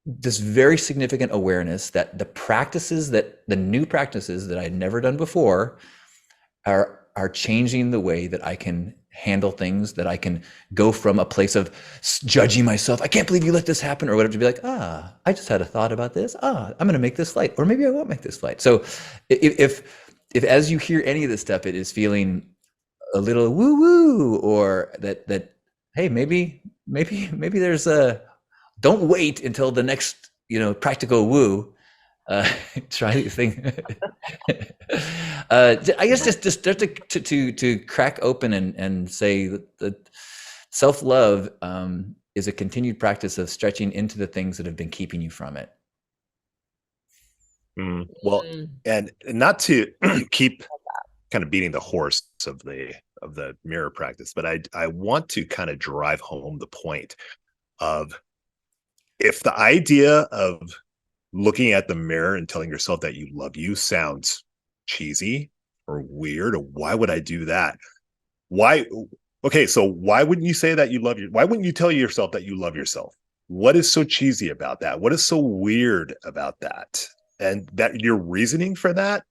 very significant awareness that the new practices that I'd never done before are changing the way that I can handle things, that I can go from a place of judging myself. I can't believe you let this happen, or whatever, to be like, I just had a thought about this. I'm going to make this flight, or maybe I won't make this flight. So if as you hear any of this stuff, it is feeling a little woo woo, or that hey, maybe there's don't wait until the next practical woo. Try the thing. I guess just to crack open and say that self-love is a continued practice of stretching into the things that have been keeping you from it. Well, and not to keep kind of beating the horse of the mirror practice, but I want to kind of drive home the point of, if the idea of looking at the mirror and telling yourself that you love you sounds cheesy or weird, or why would I do that? Okay, so why wouldn't you say that you love you? Why wouldn't you tell yourself that you love yourself? What is so cheesy about that? What is so weird about that? And that your reasoning for that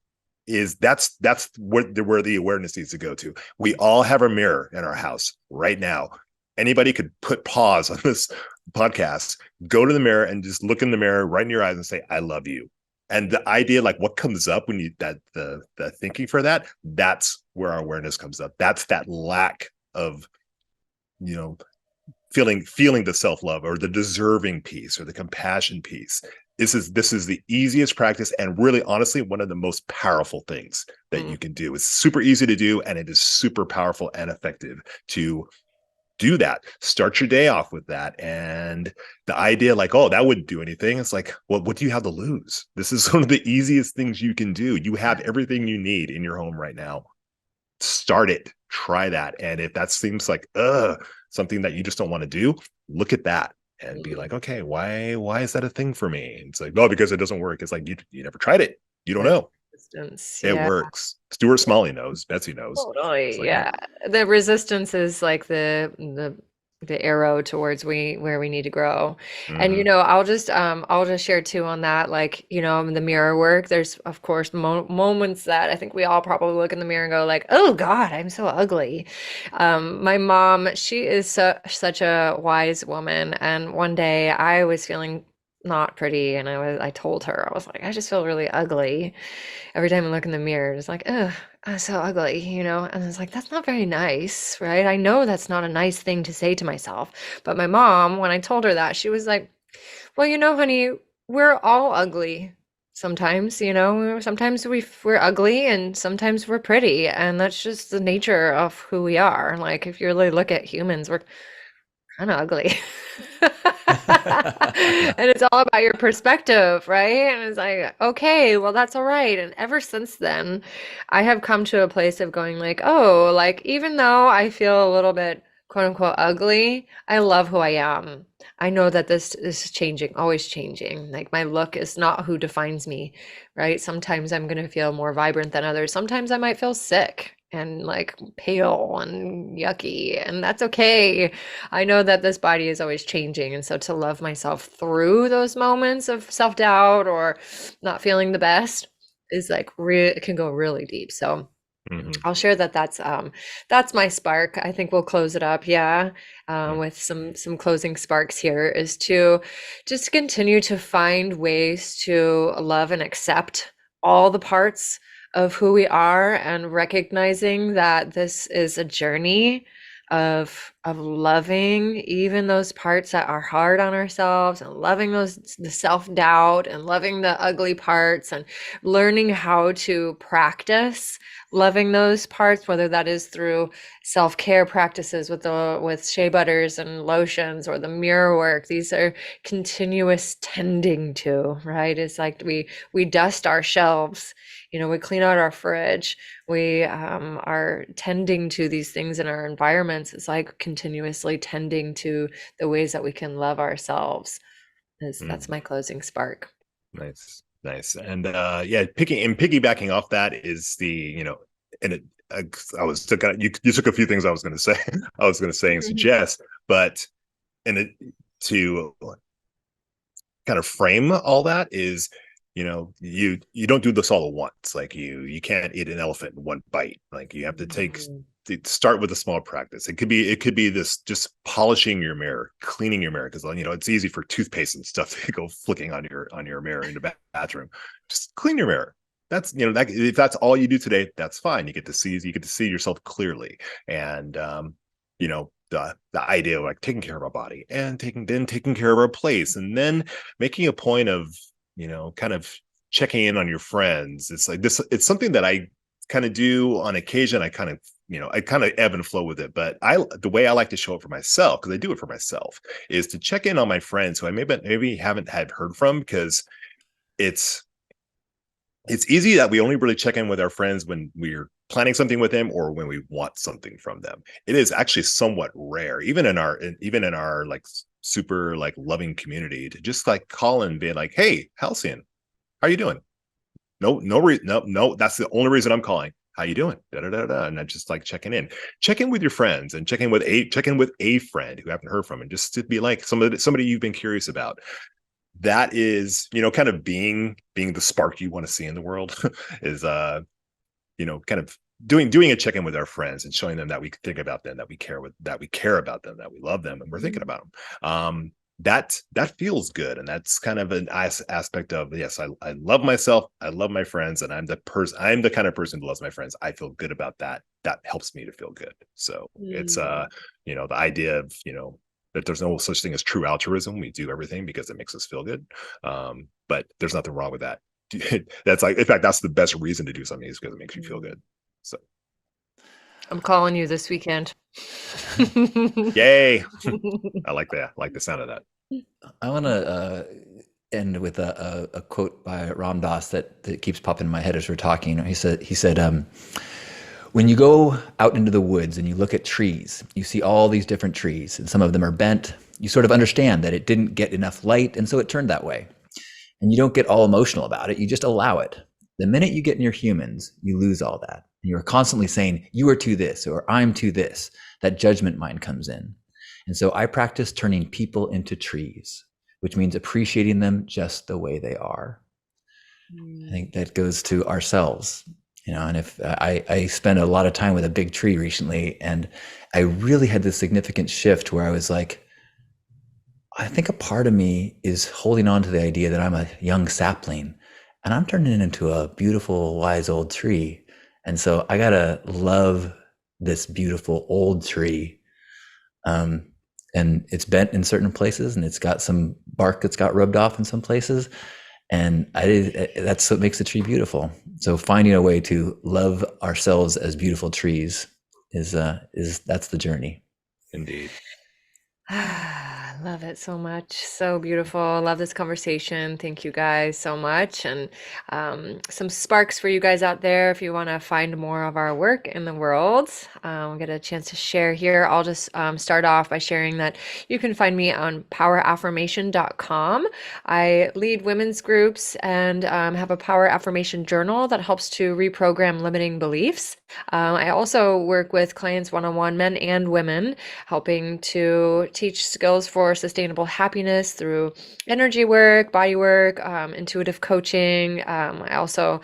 is that's where the awareness needs to go to. We all have a mirror in our house right now. Anybody could put pause on this podcast, go to the mirror and just look in the mirror right in your eyes and say, I love you. And the idea, like what comes up when you the thinking for that's where our awareness comes up. That's that lack of feeling the self-love, or the deserving piece, or the compassion piece. This is the easiest practice, and really, honestly, one of the most powerful things that you can do. It's super easy to do, and it is super powerful and effective to do that. Start your day off with that. And the idea, like, oh, that wouldn't do anything. It's like, well, what do you have to lose? This is one of the easiest things you can do. You have everything you need in your home right now. Start it. Try that. And if that seems like something that you just don't want to do, look at that and be like, okay, why is that a thing for me? And it's like, no, because it doesn't work. It's like, you never tried it. You don't know. It works. Stuart Smalley knows. Betsy knows. Totally. Like, yeah. The resistance is like the arrow towards where we need to grow. And I'll just share too on that, like, the mirror work. There's of course moments that I think we all probably look in the mirror and go like, oh God, I'm so ugly. My mom, she is such a wise woman, and one day I was feeling not pretty, and I told her, I was like, I just feel really ugly every time I look in the mirror. It's like, ugh, I'm so ugly, and it's like, that's not very nice, right? I know that's not a nice thing to say to myself. But my mom, when I told her that, she was like, well, honey, we're all ugly. Sometimes, sometimes we're ugly and sometimes we're pretty, and that's just the nature of who we are. Like if you really look at humans, we're kind of ugly. And it's all about your perspective, right? And it's like, okay, well, that's all right. And ever since then, I have come to a place of going like, oh, like even though I feel a little bit quote unquote ugly, I love who I am. I know that this is changing, always changing. Like my look is not who defines me, right? Sometimes I'm going to feel more vibrant than others. Sometimes I might feel sick and like pale and yucky, and that's okay. I know that this body is always changing. And so to love myself through those moments of self-doubt or not feeling the best is like it can go really deep. So I'll share that that's my spark. I think we'll close it up, yeah, with some closing sparks here is to just continue to find ways to love and accept all the parts of who we are, and recognizing that this is a journey of loving even those parts that are hard on ourselves, and loving the self-doubt, and loving the ugly parts, and learning how to practice loving those parts, whether that is through self-care practices with shea butters and lotions, or the mirror work. These are continuous tending to, right? It's like we dust our shelves, we clean out our fridge, we are tending to these things in our environments. It's like continuously tending to the ways that we can love ourselves. That's my closing spark. Nice. And yeah, piggybacking off that is and I was took you took a few things I was going to say and suggest, but to kind of frame all that is, you don't do this all at once. Like you can't eat an elephant in one bite. Like you have to start with a small practice. It could be this, just polishing your mirror, cleaning your mirror, because it's easy for toothpaste and stuff to go flicking on your mirror in the bathroom. Just clean your mirror. That's that, if that's all you do today, that's fine. You get to see yourself clearly. And the idea of like taking care of our body, and taking care of our place, and then making a point of kind of checking in on your friends. It's like this, it's something that I kind of do on occasion. I kind of ebb and flow with it, but the way I like to show up for myself, because I do it for myself, is to check in on my friends who I maybe haven't had heard from, because it's easy that we only really check in with our friends when we're planning something with them, or when we want something from them. It is actually somewhat rare, even in our like super like loving community, to just like call and be like, "Hey, Halcyon, how are you doing?" No, that's the only reason I'm calling. How you doing? Da, da, da, da. And I'm just like checking in with your friends, and check in with a friend who I haven't heard from, and just to be like somebody you've been curious about. That is, kind of being the spark you want to see in the world. Is kind of doing a check-in with our friends, and showing them that we think about them, that we care about them, that we love them, and we're thinking about them. That feels good. And that's kind of an aspect of, yes, I love myself, I love my friends, and I'm the kind of person who loves my friends. I feel good about that. That helps me to feel good. So it's the idea of that there's no such thing as true altruism. We do everything because it makes us feel good. But there's nothing wrong with that. That's like, in fact, that's the best reason to do something, is because it makes you feel good. So I'm calling you this weekend. Yay. I like that. I like the sound of that. I want to end with a quote by Ram Dass that keeps popping in my head as we're talking. He said, when you go out into the woods and you look at trees, you see all these different trees, and some of them are bent. You sort of understand that it didn't get enough light, and so it turned that way. And you don't get all emotional about it. You just allow it. The minute you get near humans, you lose all that. And you're constantly saying, you are to this, or I'm to this. That judgment mind comes in. And so I practice turning people into trees, which means appreciating them just the way they are. I think that goes to ourselves. And if I spent a lot of time with a big tree recently, and I really had this significant shift where I was like, I think a part of me is holding on to the idea that I'm a young sapling, and I'm turning it into a beautiful, wise old tree. And so I gotta love this beautiful old tree. And it's bent in certain places, and it's got some bark that's got rubbed off in some places. And that's what makes a tree beautiful. So finding a way to love ourselves as beautiful trees is that's the journey. Indeed. I love it so much. So beautiful. Love this conversation. Thank you guys so much. And some sparks for you guys out there if you want to find more of our work in the world. Get a chance to share here. I'll just start off by sharing that you can find me on poweraffirmation.com. I lead women's groups and have a Power Affirmation Journal that helps to reprogram limiting beliefs. I also work with clients one-on-one, men and women, helping to teach skills for sustainable happiness through energy work, body work, intuitive coaching. I also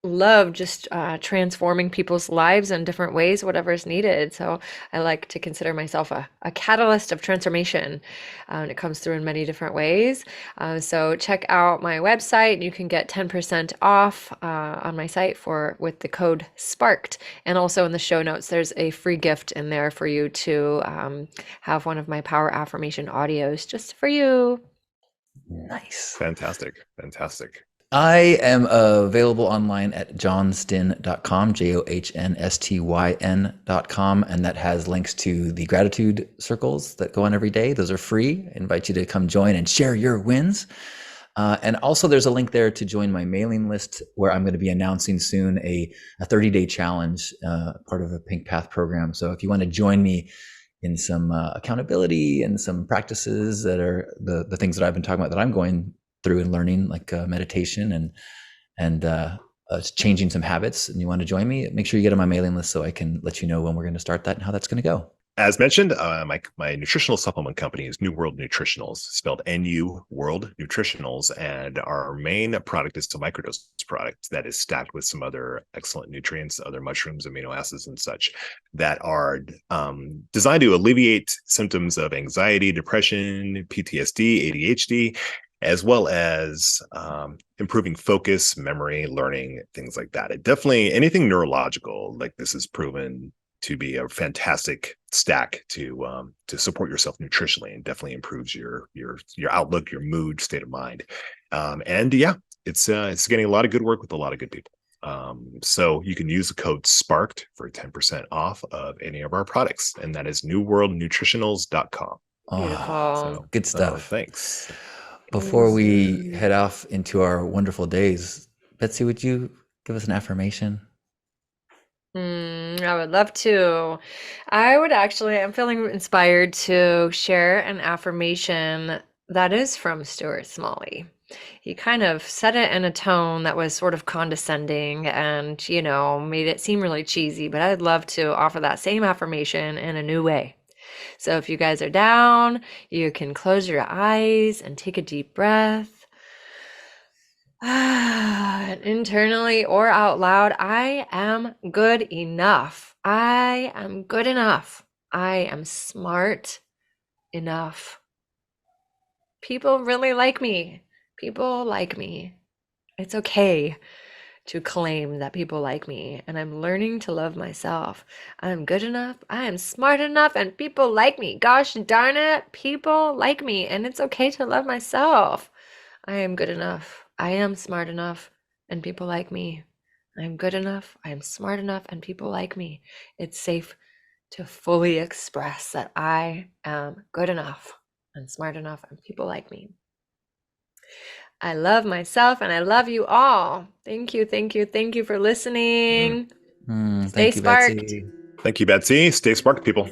love just transforming people's lives in different ways, whatever is needed. So I like to consider myself a catalyst of transformation. And it comes through in many different ways. So check out my website. You can get 10% off on my site with the code SPARKED. And also in the show notes, there's a free gift in there for you to have one of my Power Affirmation audios just for you. Nice. Fantastic. I am available online at johnstyn.com, JOHNSTYN.com, and that has links to the gratitude circles that go on every day. Those are free. I invite you to come join and share your wins. And also there's a link there to join my mailing list where I'm going to be announcing soon a 30-day challenge, part of a Pink Path program. So if you want to join me in some accountability and some practices that are the things that I've been talking about that I'm going through and learning, like meditation and changing some habits, and you want to join me, make sure you get on my mailing list so I can let you know when we're going to start that and how that's going to go. As mentioned, my nutritional supplement company is New World Nutritionals, spelled NU World Nutritionals, and our main product is a microdose product that is stacked with some other excellent nutrients, other mushrooms, amino acids, and such that are designed to alleviate symptoms of anxiety, depression, PTSD, ADHD, as well as improving focus, memory, learning, things like that. It definitely, anything neurological like this is proven to be a fantastic stack to support yourself nutritionally, and definitely improves your outlook, your mood, state of mind. And yeah, it's getting a lot of good work with a lot of good people. So you can use the code SPARKED for 10% off of any of our products, and that is newworldnutritionals.com. Beautiful. So good stuff. Thanks. Before we head off into our wonderful days, Betsy, would you give us an affirmation? I would love to. I'm feeling inspired to share an affirmation that is from Stuart Smalley. He kind of said it in a tone that was sort of condescending and, made it seem really cheesy, but I'd love to offer that same affirmation in a new way. So if you guys are down, you can close your eyes and take a deep breath. Internally or out loud, I am good enough. I am good enough. I am smart enough. People really like me. People like me. It's okay to claim that people like me, and I'm learning to love myself. I'm good enough. I am smart enough, and people like me. Gosh darn it, people like me, and it's okay to love myself. I am good enough. I am smart enough, and people like me. I am good enough. I am smart enough, and people like me. It's safe to fully express that I am good enough and smart enough, and people like me. I love myself, and I love you all. Thank you, thank you, thank you for listening. Stay Thank you, sparked. Betsy. Thank you, Betsy. Stay sparked, people.